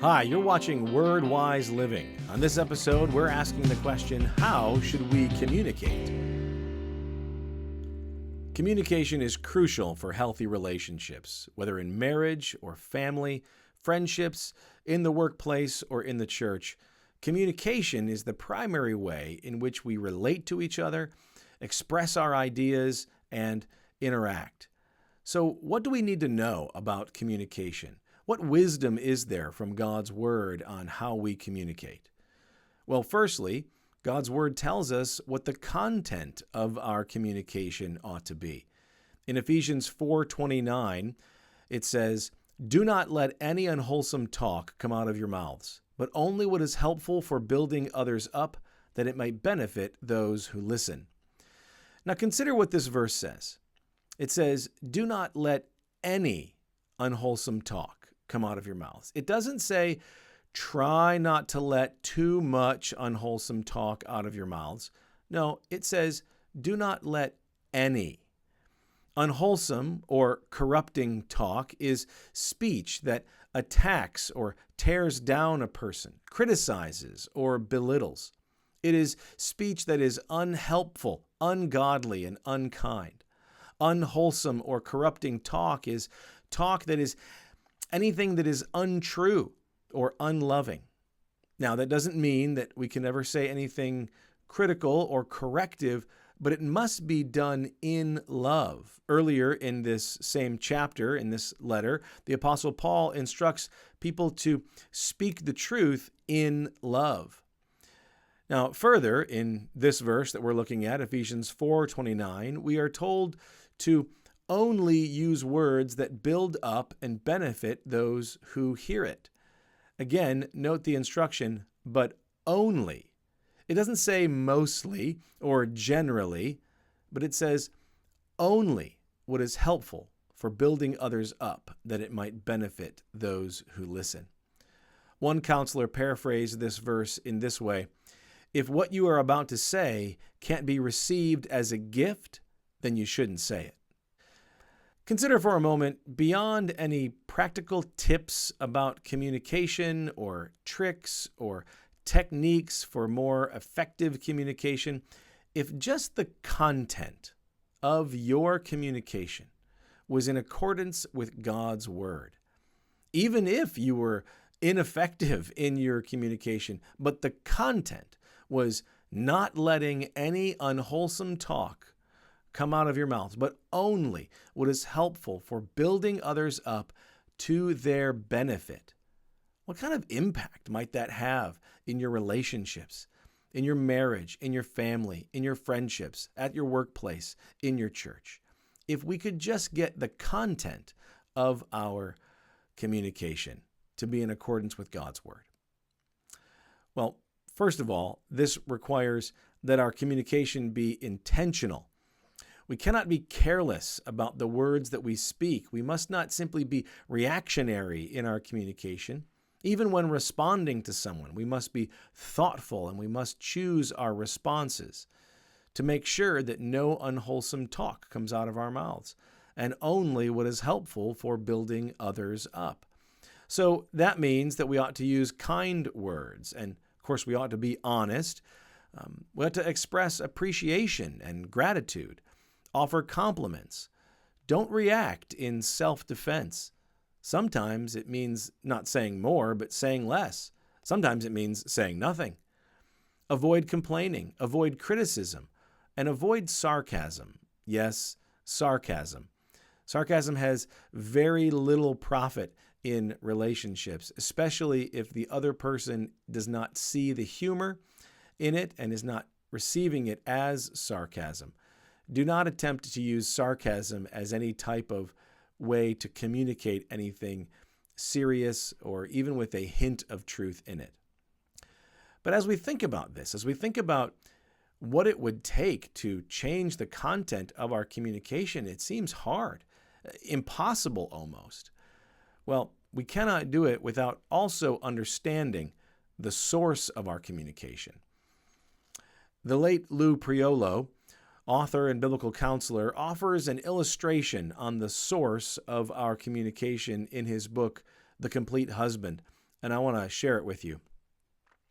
Hi, you're watching Word Wise Living. On this episode, we're asking the question, how should we communicate? Communication is crucial for healthy relationships, whether in marriage or family, friendships, in the workplace, or in the church. Communication is the primary way in which we relate to each other, express our ideas, and interact. So, what do we need to know about communication? What wisdom is there from God's Word on how we communicate? Well, firstly, God's Word tells us what the content of our communication ought to be. In Ephesians 4:29, it says, "Do not let any unwholesome talk come out of your mouths, but only what is helpful for building others up, that it might benefit those who listen." Now consider what this verse says. It says, "Do not let any unwholesome talk come out of your mouths." It doesn't say, try not to let too much unwholesome talk out of your mouths. No, it says, do not let any. Unwholesome or corrupting talk is speech that attacks or tears down a person, criticizes or belittles. It is speech that is unhelpful, ungodly, and unkind. Unwholesome or corrupting talk is talk that is anything that is untrue or unloving. Now, that doesn't mean that we can never say anything critical or corrective, but it must be done in love. Earlier in this same chapter, in this letter, the Apostle Paul instructs people to speak the truth in love. Now, further, in this verse that we're looking at, Ephesians 4:29, we are told to only use words that build up and benefit those who hear it. Again, note the instruction, but only. It doesn't say mostly or generally, but it says only what is helpful for building others up, that it might benefit those who listen. One counselor paraphrased this verse in this way: if what you are about to say can't be received as a gift, then you shouldn't say it. Consider for a moment, beyond any practical tips about communication or tricks or techniques for more effective communication, if just the content of your communication was in accordance with God's Word, even if you were ineffective in your communication, but the content was not letting any unwholesome talk come out of your mouths, but only what is helpful for building others up to their benefit. What kind of impact might that have in your relationships, in your marriage, in your family, in your friendships, at your workplace, in your church? If we could just get the content of our communication to be in accordance with God's Word. Well, first of all, this requires that our communication be intentional. We cannot be careless about the words that we speak. We must not simply be reactionary in our communication. Even when responding to someone, we must be thoughtful and we must choose our responses to make sure that no unwholesome talk comes out of our mouths, and only what is helpful for building others up. So that means that we ought to use kind words, and of course we ought to be honest. We ought to express appreciation and gratitude. Offer compliments. Don't react in self-defense. Sometimes it means not saying more, but saying less. Sometimes it means saying nothing. Avoid complaining, avoid criticism, and avoid sarcasm. Yes, sarcasm. Sarcasm has very little profit in relationships, especially if the other person does not see the humor in it and is not receiving it as sarcasm. Do not attempt to use sarcasm as any type of way to communicate anything serious or even with a hint of truth in it. But as we think about this, as we think about what it would take to change the content of our communication, it seems hard, impossible almost. Well, we cannot do it without also understanding the source of our communication. The late Lou Priolo, author and biblical counselor, offers an illustration on the source of our communication in his book, The Complete Husband. and I want to share it with you.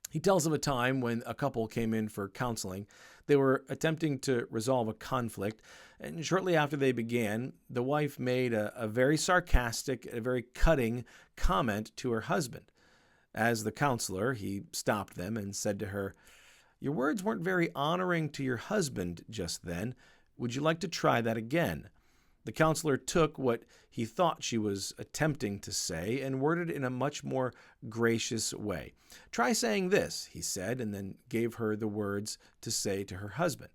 He tells of a time when a couple came in for counseling. They were attempting to resolve a conflict, and shortly after they began, the wife made a very sarcastic, a very cutting comment to her husband. As the counselor, he stopped them and said to her, "Your words weren't very honoring to your husband just then. Would you like to try that again?" The counselor took what he thought she was attempting to say and worded it in a much more gracious way. "Try saying this," he said, and then gave her the words to say to her husband.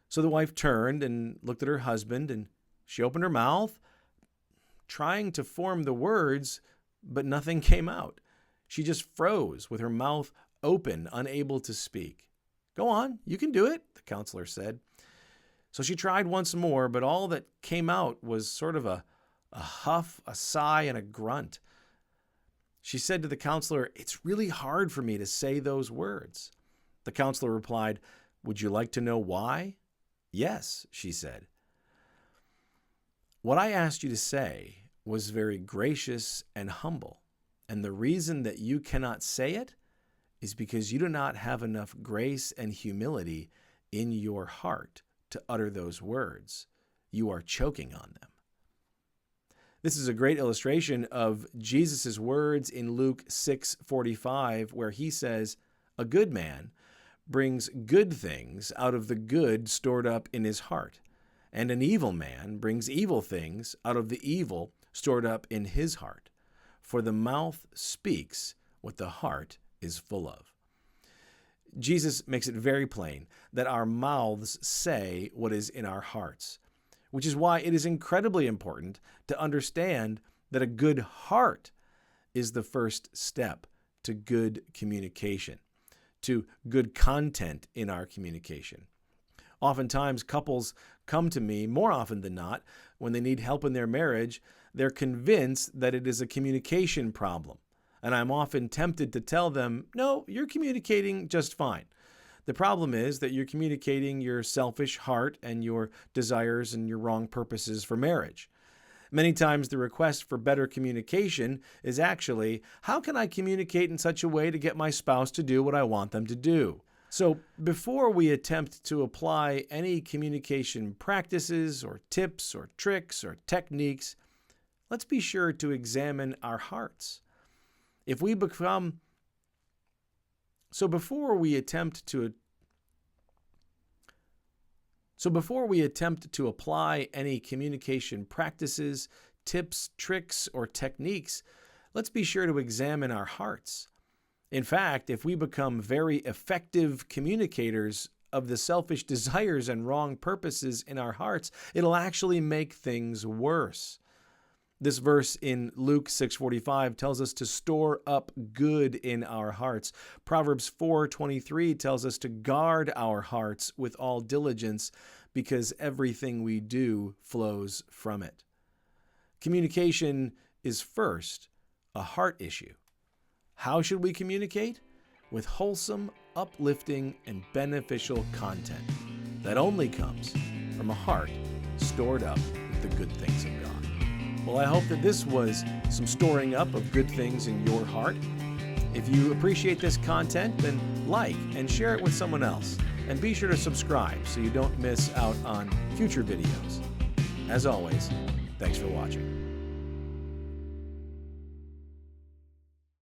So the wife turned and looked at her husband, and she opened her mouth, trying to form the words, but nothing came out. She just froze with her mouth open, unable to speak. "Go on, you can do it," the counselor said. So she tried once more, but all that came out was sort of a huff, a sigh, and a grunt. She said to the counselor, "It's really hard for me to say those words." The counselor replied, "Would you like to know why?" "Yes," she said. "What I asked you to say was very gracious and humble, and the reason that you cannot say it is because you do not have enough grace and humility in your heart to utter those words. You are choking on them." This is a great illustration of Jesus' words in Luke 6:45, where he says, "A good man brings good things out of the good stored up in his heart, and an evil man brings evil things out of the evil stored up in his heart. For the mouth speaks what the heart is full of." Jesus makes it very plain that our mouths say what is in our hearts, which is why it is incredibly important to understand that a good heart is the first step to good communication, to good content in our communication. Oftentimes, couples come to me, more often than not, when they need help in their marriage. They're convinced that it is a communication problem. And I'm often tempted to tell them, "No, you're communicating just fine. The problem is that you're communicating your selfish heart and your desires and your wrong purposes for marriage." Many times the request for better communication is actually, "How can I communicate in such a way to get my spouse to do what I want them to do?" So before we attempt to apply any communication practices or tips or tricks or techniques, let's be sure to examine our hearts. Before we attempt to apply any communication practices, tips, tricks, or techniques, let's be sure to examine our hearts. In fact, if we become very effective communicators of the selfish desires and wrong purposes in our hearts, it'll actually make things worse. This verse in Luke 6:45 tells us to store up good in our hearts. Proverbs 4:23 tells us to guard our hearts with all diligence because everything we do flows from it. Communication is first a heart issue. How should we communicate? With wholesome, uplifting, and beneficial content that only comes from a heart stored up with the good things of God. Well, I hope that this was some storing up of good things in your heart. If you appreciate this content, then like and share it with someone else. And be sure to subscribe so you don't miss out on future videos. As always, thanks for watching.